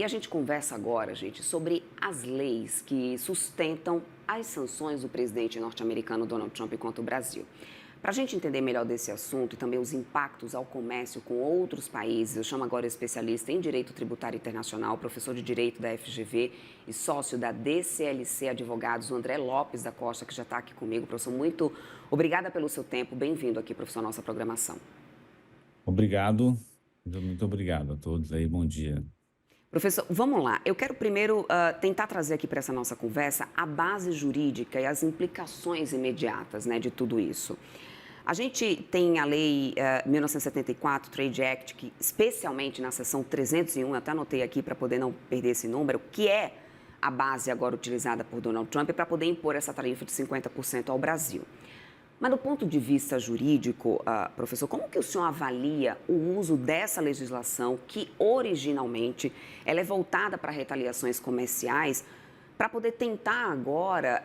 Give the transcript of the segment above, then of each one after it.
E a gente conversa agora, gente, sobre as leis que sustentam as sanções do presidente norte-americano Donald Trump contra o Brasil. Para a gente entender melhor desse assunto e também os impactos ao comércio com outros países, eu chamo agora o especialista em Direito Tributário Internacional, professor de Direito da FGV e sócio da DCLC Advogados, o André Lopes da Costa, que já está aqui comigo. Professor, muito obrigada pelo seu tempo. Bem-vindo aqui, professor, à nossa programação. Obrigado, muito obrigado a todos aí, bom dia. Professor, vamos lá. Eu quero primeiro tentar trazer aqui para essa nossa conversa a base jurídica e as implicações imediatas, né, de tudo isso. A gente tem a Lei 1974, Trade Act, que especialmente na seção 301, eu até anotei aqui para poder não perder esse número, que é a base agora utilizada por Donald Trump para poder impor essa tarifa de 50% ao Brasil. Mas do ponto de vista jurídico, professor, como que o senhor avalia o uso dessa legislação que originalmente ela é voltada para retaliações comerciais para poder tentar agora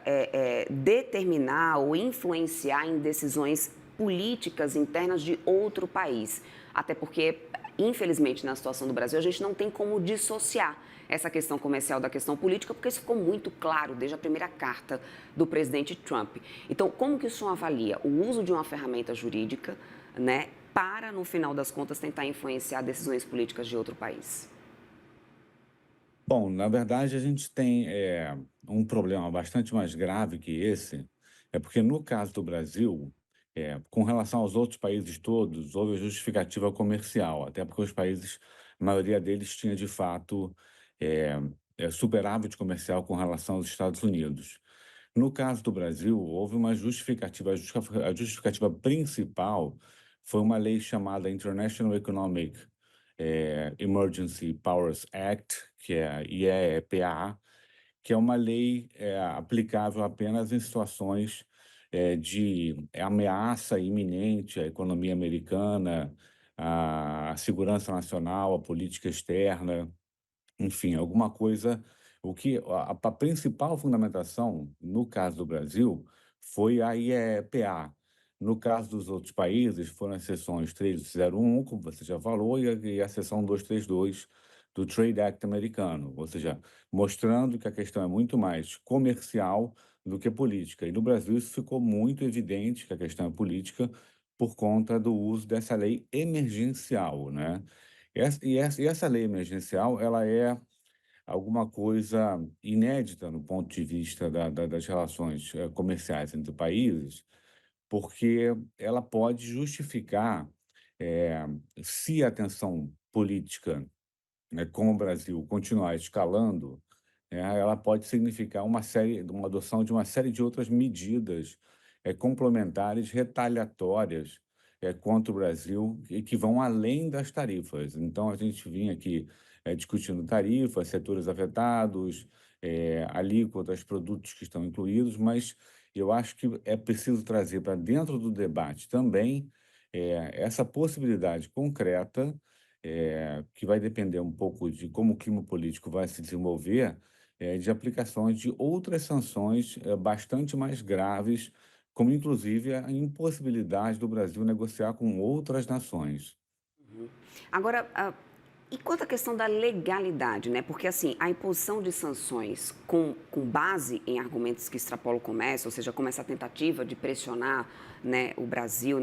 determinar ou influenciar em decisões políticas internas de outro país? Até porque, infelizmente, na situação do Brasil, a gente não tem como dissociar essa questão comercial da questão política, porque isso ficou muito claro desde a primeira carta do presidente Trump. Então, como que o senhor avalia o uso de uma ferramenta jurídica, né, para, no final das contas, tentar influenciar decisões políticas de outro país? Bom, na verdade a gente tem um problema bastante mais grave que esse, é porque no caso do Brasil, com relação aos outros países todos, houve a justificativa comercial, até porque os países, a maioria deles tinha de fato é, superávit comercial com relação aos Estados Unidos. No caso do Brasil, houve uma justificativa, a justificativa principal foi uma lei chamada International Economic Emergency Powers Act, que é a IEEPA, que é uma lei aplicável apenas em situações de ameaça iminente à economia americana, à segurança nacional, à política externa, enfim, alguma coisa. O que a principal fundamentação, no caso do Brasil, foi a IEPA. No caso dos outros países, foram as seções 301, como você já falou, e a seção 232 do Trade Act americano, ou seja, mostrando que a questão é muito mais comercial do que política. E no Brasil isso ficou muito evidente que a questão é política por conta do uso dessa lei emergencial, né? E essa lei emergencial, ela é alguma coisa inédita no ponto de vista das relações comerciais entre países, porque ela pode justificar, eh, se a tensão política, né, com o Brasil continuar escalando, ela pode significar uma adoção de uma série de outras medidas complementares, retaliatórias, contra o Brasil, e que vão além das tarifas. Então, a gente vinha aqui discutindo tarifas, setores afetados, alíquotas, produtos que estão incluídos, mas eu acho que é preciso trazer para dentro do debate também essa possibilidade concreta, que vai depender um pouco de como o clima político vai se desenvolver, de aplicações de outras sanções bastante mais graves, como inclusive a impossibilidade do Brasil negociar com outras nações. Agora, e quanto à questão da legalidade, né? Porque, assim, a imposição de sanções com base em argumentos que extrapolam o comércio, ou seja, como essa tentativa de pressionar, né, o Brasil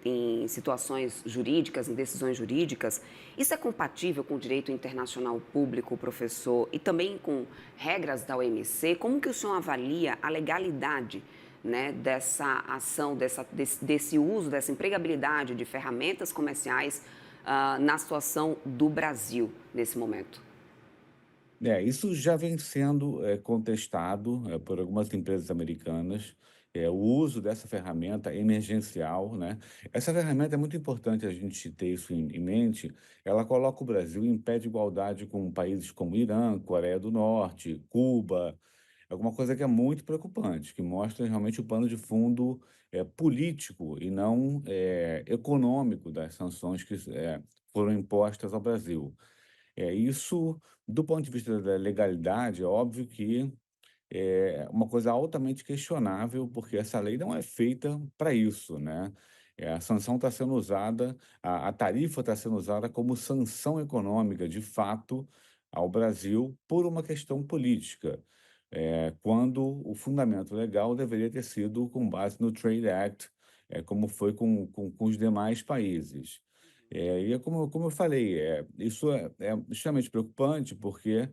em situações jurídicas, em decisões jurídicas, isso é compatível com o direito internacional público, professor, e também com regras da OMC? Como que o senhor avalia a legalidade, né, dessa ação, desse uso, dessa empregabilidade de ferramentas comerciais na situação do Brasil nesse momento? Isso já vem sendo contestado por algumas empresas americanas, o uso dessa ferramenta emergencial, né? Essa ferramenta é muito importante a gente ter isso em mente. Ela coloca o Brasil em pé de igualdade com países como Irã, Coreia do Norte, Cuba, alguma coisa que é muito preocupante, que mostra realmente o pano de fundo político e não econômico das sanções que foram impostas ao Brasil. Isso, do ponto de vista da legalidade, é óbvio que é uma coisa altamente questionável, porque essa lei não é feita para isso, né? A sanção está sendo usada, a tarifa está sendo usada como sanção econômica, de fato, ao Brasil por uma questão política, quando o fundamento legal deveria ter sido com base no Trade Act, como foi com os demais países. E é como eu falei, isso é extremamente preocupante, porque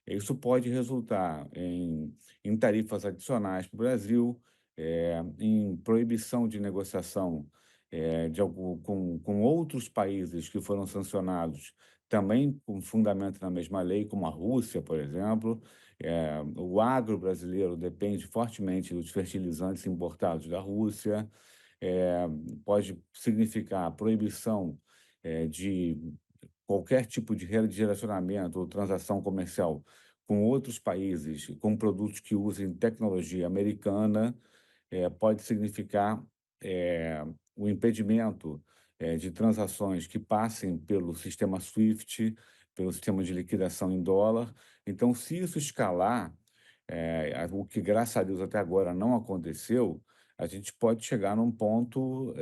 isso pode resultar em tarifas adicionais para o Brasil, em proibição de negociação de algum, com outros países que foram sancionados, também com fundamento na mesma lei, como a Rússia, por exemplo. O agro brasileiro depende fortemente dos fertilizantes importados da Rússia. eh, Pode significar a proibição de qualquer tipo de relacionamento ou transação comercial com outros países, com produtos que usem tecnologia americana. Pode significar o impedimento de transações que passem pelo sistema SWIFT, pelo sistema de liquidação em dólar. Então, se isso escalar, o que graças a Deus até agora não aconteceu, a gente pode chegar num ponto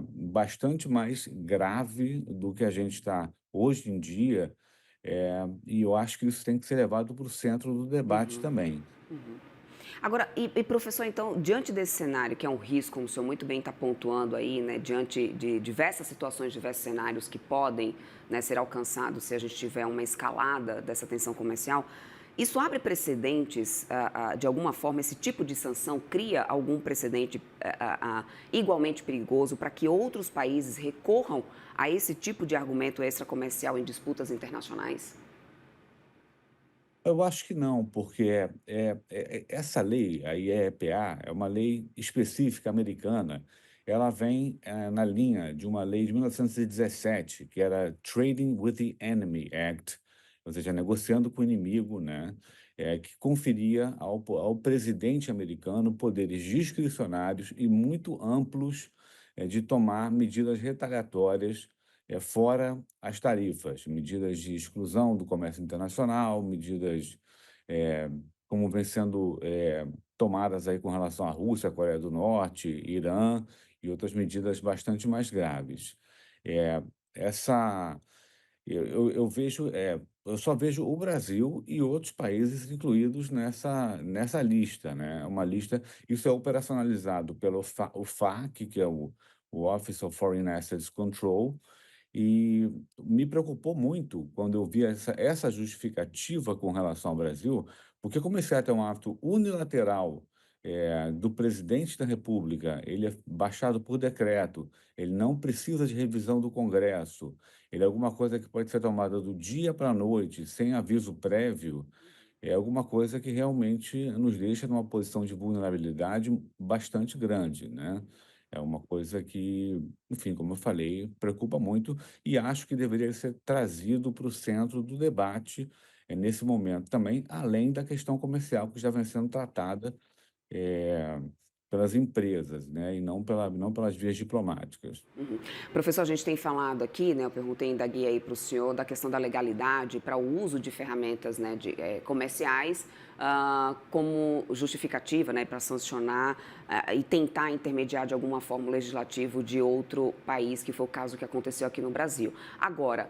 bastante mais grave do que a gente está hoje em dia, e eu acho que isso tem que ser levado para o centro do debate Uhum, também. uhum. Agora, professor, então, diante desse cenário, que é um risco, como o senhor muito bem está pontuando aí, né, diante de diversas situações, diversos cenários que podem, né, ser alcançados se a gente tiver uma escalada dessa tensão comercial, isso abre precedentes, de alguma forma, esse tipo de sanção cria algum precedente igualmente perigoso para que outros países recorram a esse tipo de argumento extracomercial em disputas internacionais? Eu acho que não, porque essa lei, a IEEPA, é uma lei específica americana. Ela vem na linha de uma lei de 1917, que era Trading with the Enemy Act, ou seja, negociando com o inimigo, né? Que conferia ao presidente americano poderes discricionários e muito amplos de tomar medidas retaliatórias fora as tarifas, medidas de exclusão do comércio internacional, medidas eh, como vem sendo tomadas aí com relação à Rússia, Coreia do Norte, Irã e outras medidas bastante mais graves. Eh, essa eu vejo, eu só vejo o Brasil e outros países incluídos nessa lista, né? Uma lista, isso é operacionalizado pelo OFAC, que é o Office of Foreign Assets Control, e me preocupou muito quando eu vi essa justificativa com relação ao Brasil, porque como esse ato é um ato unilateral, do presidente da República, ele é baixado por decreto, ele não precisa de revisão do Congresso, ele é alguma coisa que pode ser tomada do dia para a noite, sem aviso prévio, é alguma coisa que realmente nos deixa numa posição de vulnerabilidade bastante grande, né? É uma coisa que, enfim, como eu falei, preocupa muito e acho que deveria ser trazido para o centro do debate, nesse momento também, além da questão comercial que já vem sendo tratada, eh, pelas empresas, né, e não pelas vias diplomáticas. Uhum. Professor, a gente tem falado aqui, né, eu perguntei ainda guia aí para o senhor, da questão da legalidade para o uso de ferramentas, né, comerciais, como justificativa, né, para sancionar e tentar intermediar de alguma forma o legislativo de outro país, que foi o caso que aconteceu aqui no Brasil. Agora,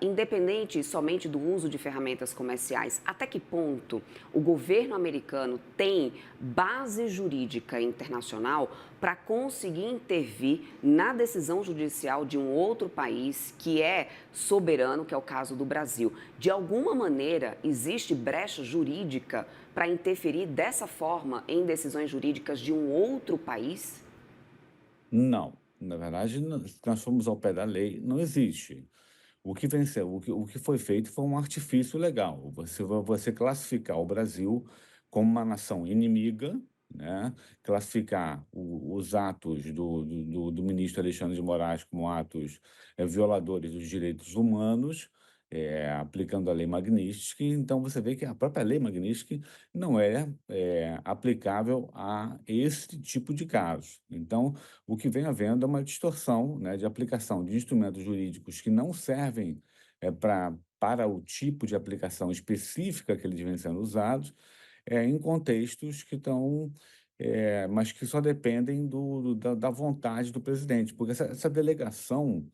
independente somente do uso de ferramentas comerciais, até que ponto o governo americano tem base jurídica internacional para conseguir intervir na decisão judicial de um outro país que é soberano, que é o caso do Brasil? De alguma maneira, existe brecha jurídica para interferir dessa forma em decisões jurídicas de um outro país? Não, na verdade, se nós formos ao pé da lei, não existe. O que venceu, o que foi feito foi um artifício legal. Você classificar o Brasil como uma nação inimiga, né? Classificar os atos do ministro Alexandre de Moraes como atos violadores dos direitos humanos, aplicando a lei Magnitsky. Então você vê que a própria lei Magnitsky não é aplicável a esse tipo de caso. Então, o que vem havendo é uma distorção, né, de aplicação de instrumentos jurídicos que não servem para o tipo de aplicação específica que eles vêm sendo usados, em contextos que estão, mas que só dependem da vontade do presidente, porque essa delegação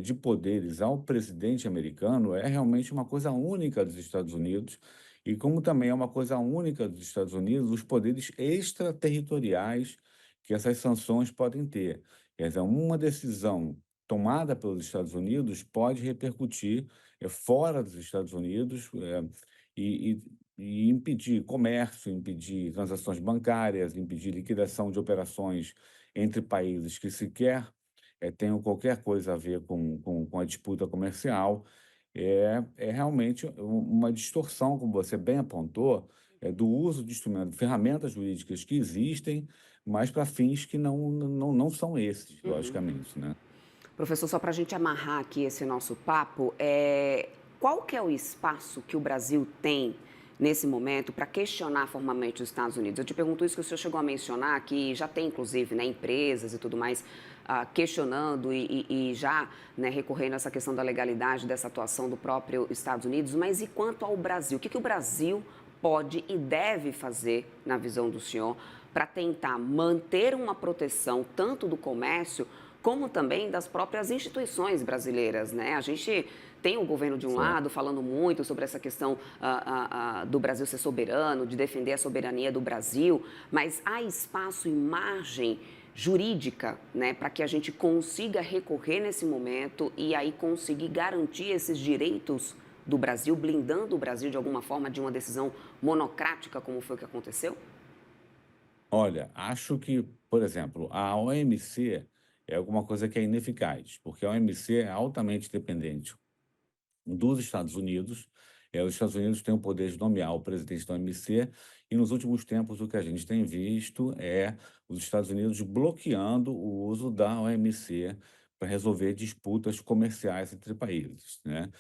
de poderes ao presidente americano é realmente uma coisa única dos Estados Unidos, e como também é uma coisa única dos Estados Unidos, os poderes extraterritoriais que essas sanções podem ter. Quer dizer, uma decisão tomada pelos Estados Unidos pode repercutir fora dos Estados Unidos, e, e- e impedir comércio, impedir transações bancárias, impedir liquidação de operações entre países que sequer tenham qualquer coisa a ver com a disputa comercial. É realmente uma distorção, como você bem apontou, do uso de instrumentos, ferramentas jurídicas que existem, mas para fins que não são esses, Uhum. logicamente, né? Professor, só para a gente amarrar aqui esse nosso papo, qual que é o espaço que o Brasil tem nesse momento para questionar formalmente os Estados Unidos? Eu te pergunto isso que o senhor chegou a mencionar, que já tem inclusive, né, empresas e tudo mais questionando e já, né, recorrendo a essa questão da legalidade dessa atuação do próprio Estados Unidos, mas e quanto ao Brasil? O que o Brasil pode e deve fazer, na visão do senhor, para tentar manter uma proteção tanto do comércio como também das próprias instituições brasileiras, né? A gente tem o governo de um lado falando muito sobre essa questão do Brasil ser soberano, de defender a soberania do Brasil, mas há espaço e margem jurídica, né, para que a gente consiga recorrer nesse momento e aí conseguir garantir esses direitos do Brasil, blindando o Brasil de alguma forma de uma decisão monocrática, como foi o que aconteceu? Olha, acho que, por exemplo, a OMC é alguma coisa que é ineficaz, porque a OMC é altamente dependente dos Estados Unidos. Os Estados Unidos têm o poder de nomear o presidente da OMC, e nos últimos tempos o que a gente tem visto é os Estados Unidos bloqueando o uso da OMC para resolver disputas comerciais entre países, né?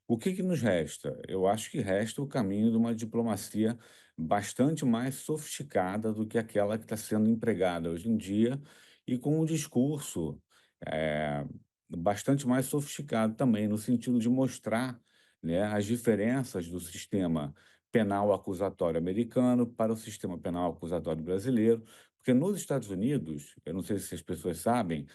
O que que nos resta? Eu acho que resta o caminho de uma diplomacia bastante mais sofisticada do que aquela que está sendo empregada hoje em dia, e com um discurso eh, bastante mais sofisticado também, no sentido de mostrar, né, as diferenças do sistema penal acusatório americano para o sistema penal acusatório brasileiro, porque nos Estados Unidos, eu não sei se as pessoas sabem,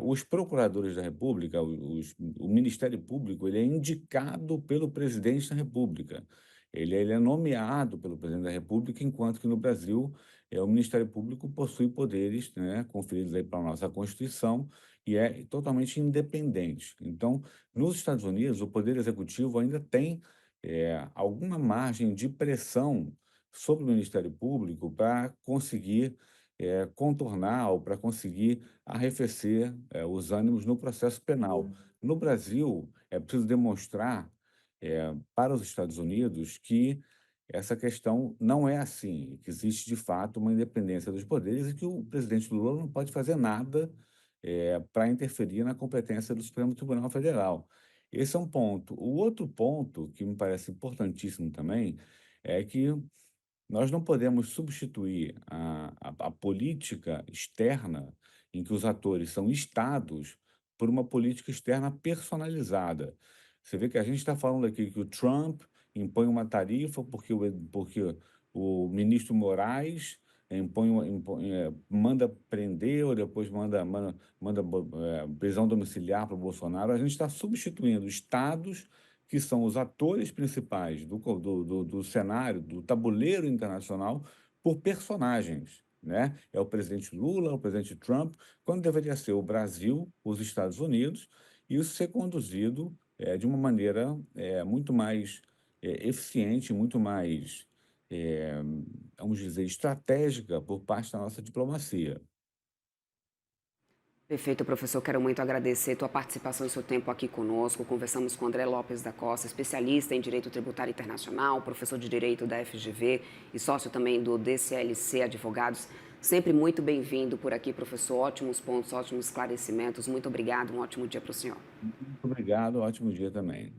os procuradores da República, o Ministério Público, ele é indicado pelo presidente da República. Ele é nomeado pelo presidente da República, enquanto que no Brasil o Ministério Público possui poderes, né, conferidos aí pela nossa Constituição, e é totalmente independente. Então, nos Estados Unidos, o Poder Executivo ainda tem alguma margem de pressão sobre o Ministério Público para conseguir contornar ou para conseguir arrefecer os ânimos no processo penal. No Brasil, é preciso demonstrar para os Estados Unidos que essa questão não é assim, que existe de fato uma independência dos poderes e que o presidente Lula não pode fazer nada para interferir na competência do Supremo Tribunal Federal. Esse é um ponto. O outro ponto, que me parece importantíssimo também, é que nós não podemos substituir a política externa, em que os atores são estados, por uma política externa personalizada. Você vê que a gente está falando aqui que o Trump impõe uma tarifa porque o ministro Moraes manda prender, ou depois manda prisão domiciliar para o Bolsonaro. A gente está substituindo estados que são os atores principais do cenário, do tabuleiro internacional, por personagens, né? É o presidente Lula, o presidente Trump, quando deveria ser o Brasil, os Estados Unidos, e isso ser conduzido de uma maneira muito mais eficiente, muito mais, eh, vamos dizer, estratégica por parte da nossa diplomacia. Perfeito, professor. Quero muito agradecer a tua participação e seu tempo aqui conosco. Conversamos com André Lopes da Costa, especialista em Direito Tributário Internacional, professor de Direito da FGV e sócio também do DCLC Advogados. Sempre muito bem-vindo por aqui, professor. Ótimos pontos, ótimos esclarecimentos. Muito obrigado. Um ótimo dia para o senhor. Muito obrigado, ótimo dia também.